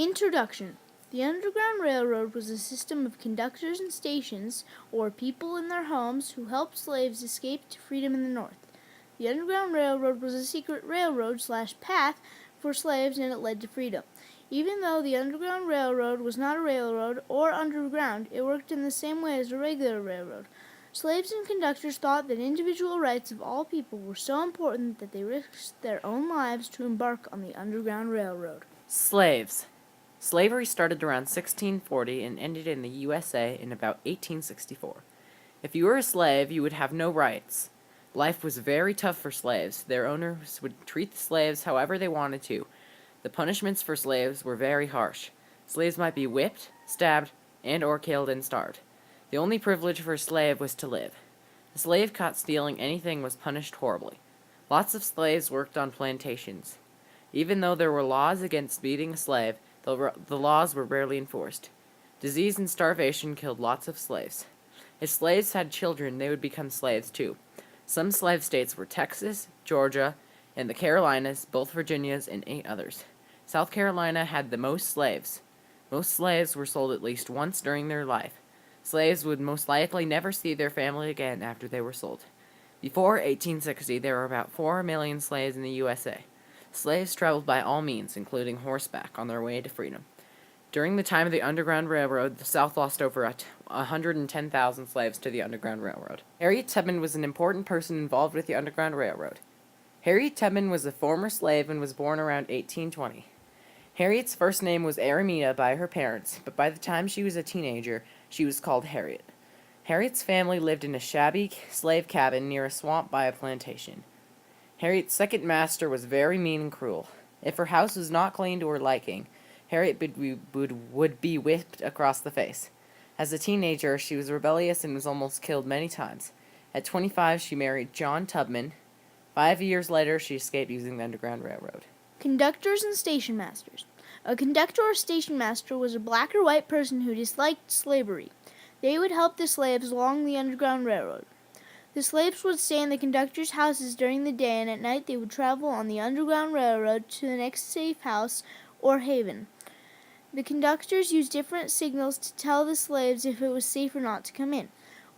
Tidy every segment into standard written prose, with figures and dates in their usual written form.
Introduction. The Underground Railroad was a system of conductors and stations, or people in their homes, who helped slaves escape to freedom in the North. The Underground Railroad was a secret railroad/path for slaves, and it led to freedom. Even though the Underground Railroad was not a railroad or underground, it worked in the same way as a regular railroad. Slaves and conductors thought that individual rights of all people were so important that they risked their own lives to embark on the Underground Railroad. Slaves. Slavery started around 1640 and ended in the USA in about 1864. If you were a slave, you would have no rights. Life was very tough for slaves. Their owners would treat the slaves however they wanted to. The punishments for slaves were very harsh. Slaves might be whipped, stabbed, and/or killed and starved. The only privilege for a slave was to live. A slave caught stealing anything was punished horribly. Lots of slaves worked on plantations. Even though there were laws against beating a slave, the laws were rarely enforced. Disease and starvation killed lots of slaves. If slaves had children, they would become slaves too. Some slave states were Texas, Georgia, and the Carolinas, both Virginias, and 8 others. South Carolina had the most slaves. Most slaves were sold at least once during their life. Slaves would most likely never see their family again after they were sold. Before 1860, there were about 4 million slaves in the USA. Slaves traveled by all means, including horseback, on their way to freedom. During the time of the Underground Railroad, the South lost over 110,000 slaves to the Underground Railroad. Harriet Tubman was an important person involved with the Underground Railroad. Harriet Tubman was a former slave and was born around 1820. Harriet's first name was Aramita by her parents, but by the time she was a teenager, she was called Harriet. Harriet's family lived in a shabby slave cabin near a swamp by a plantation. Harriet's second master was very mean and cruel. If her house was not clean to her liking, Harriet would be whipped across the face. As a teenager, she was rebellious and was almost killed many times. At 25, she married John Tubman. 5 years later, she escaped using the Underground Railroad. Conductors and station masters. A conductor or station master was a black or white person who disliked slavery. They would help the slaves along the Underground Railroad. The slaves would stay in the conductors' houses during the day, and at night they would travel on the Underground Railroad to the next safe house or haven. The conductors used different signals to tell the slaves if it was safe or not to come in.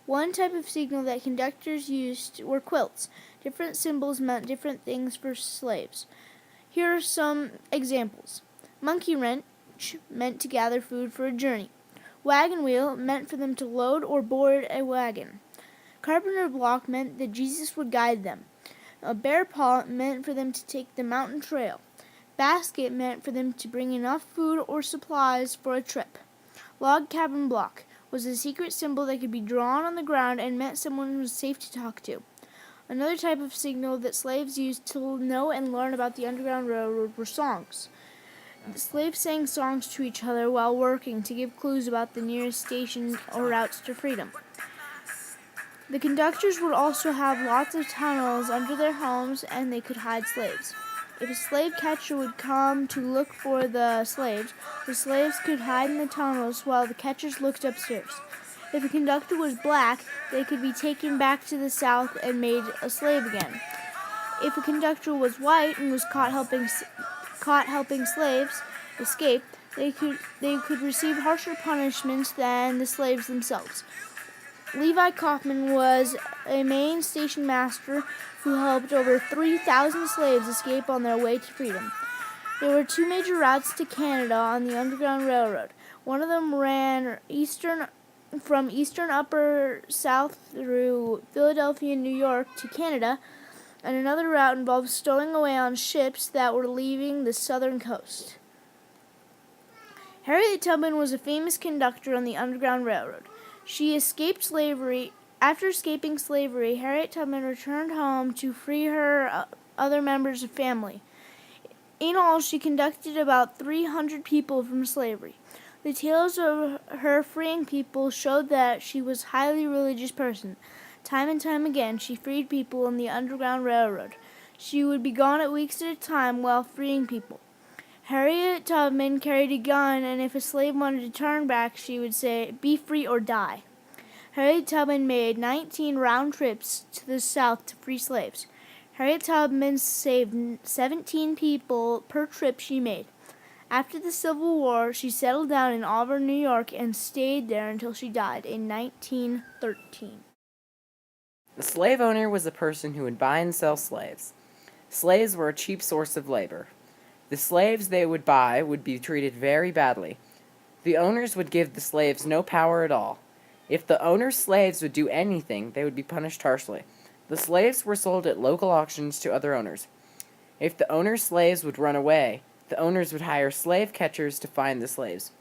One type of signal that conductors used were quilts. Different symbols meant different things for slaves. Here are some examples. Monkey wrench meant to gather food for a journey. Wagon wheel meant for them to load or board a wagon. Carpenter block meant that Jesus would guide them. A bear paw meant for them to take the mountain trail. Basket meant for them to bring enough food or supplies for a trip. Log cabin block was a secret symbol that could be drawn on the ground and meant someone was safe to talk to. Another type of signal that slaves used to know and learn about the Underground Railroad were songs. The slaves sang songs to each other while working to give clues about the nearest station or routes to freedom. The conductors would also have lots of tunnels under their homes, and they could hide slaves. If a slave catcher would come to look for the slaves could hide in the tunnels while the catchers looked upstairs. If a conductor was black, they could be taken back to the South and made a slave again. If a conductor was white and was caught helping slaves escape, they could receive harsher punishments than the slaves themselves. Levi Kaufman was a Maine station master who helped over 3,000 slaves escape on their way to freedom. There were 2 major routes to Canada on the Underground Railroad. One of them ran from eastern Upper South through Philadelphia and New York to Canada, and another route involved stowing away on ships that were leaving the southern coast. Harriet Tubman was a famous conductor on the Underground Railroad. She escaped slavery. After escaping slavery, Harriet Tubman returned home to free her other members of family. In all, she conducted about 300 people from slavery. The tales of her freeing people showed that she was a highly religious person. Time and time again, she freed people on the Underground Railroad. She would be gone at weeks at a time while freeing people. Harriet Tubman carried a gun, and if a slave wanted to turn back, she would say, "Be free or die." Harriet Tubman made 19 round trips to the South to free slaves. Harriet Tubman saved 17 people per trip she made. After the Civil War, she settled down in Auburn, New York, and stayed there until she died in 1913. The slave owner was a person who would buy and sell slaves. Slaves were a cheap source of labor. The slaves they would buy would be treated very badly. The owners would give the slaves no power at all. If the owner's slaves would do anything, they would be punished harshly. The slaves were sold at local auctions to other owners. If the owner's slaves would run away, the owners would hire slave catchers to find the slaves.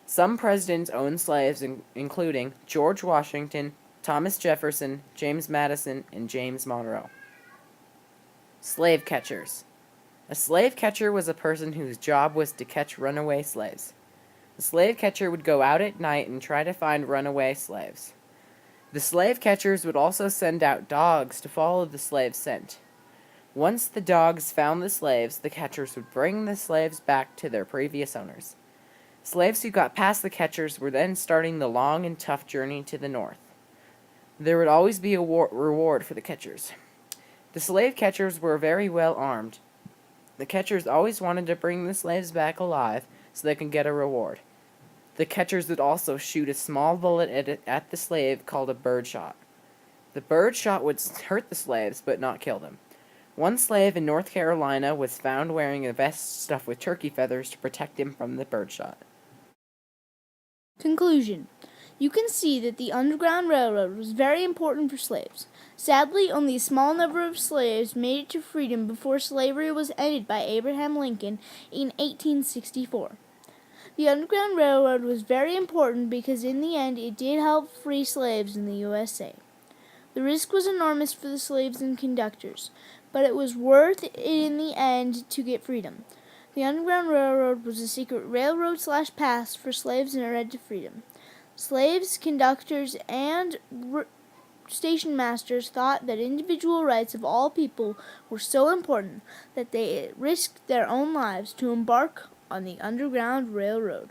Some presidents owned slaves, including George Washington, Thomas Jefferson, James Madison, and James Monroe. Slave catchers. A slave catcher was a person whose job was to catch runaway slaves. The slave catcher would go out at night and try to find runaway slaves. The slave catchers would also send out dogs to follow the slaves' scent. Once the dogs found the slaves, the catchers would bring the slaves back to their previous owners. Slaves who got past the catchers were then starting the long and tough journey to the north. There would always be a reward for the catchers. The slave catchers were very well armed. The catchers always wanted to bring the slaves back alive so they could get a reward. The catchers would also shoot a small bullet at the slave called a birdshot. The birdshot would hurt the slaves but not kill them. One slave in North Carolina was found wearing a vest stuffed with turkey feathers to protect him from the birdshot. Conclusion. You can see that the Underground Railroad was very important for slaves. Sadly, only a small number of slaves made it to freedom before slavery was ended by Abraham Lincoln in 1864. The Underground Railroad was very important because in the end it did help free slaves in the USA. The risk was enormous for the slaves and conductors, but it was worth it in the end to get freedom. The Underground Railroad was a secret railroad/pass for slaves in a road to freedom. Slaves, conductors, and station masters thought that individual rights of all people were so important that they risked their own lives to embark on the Underground Railroad.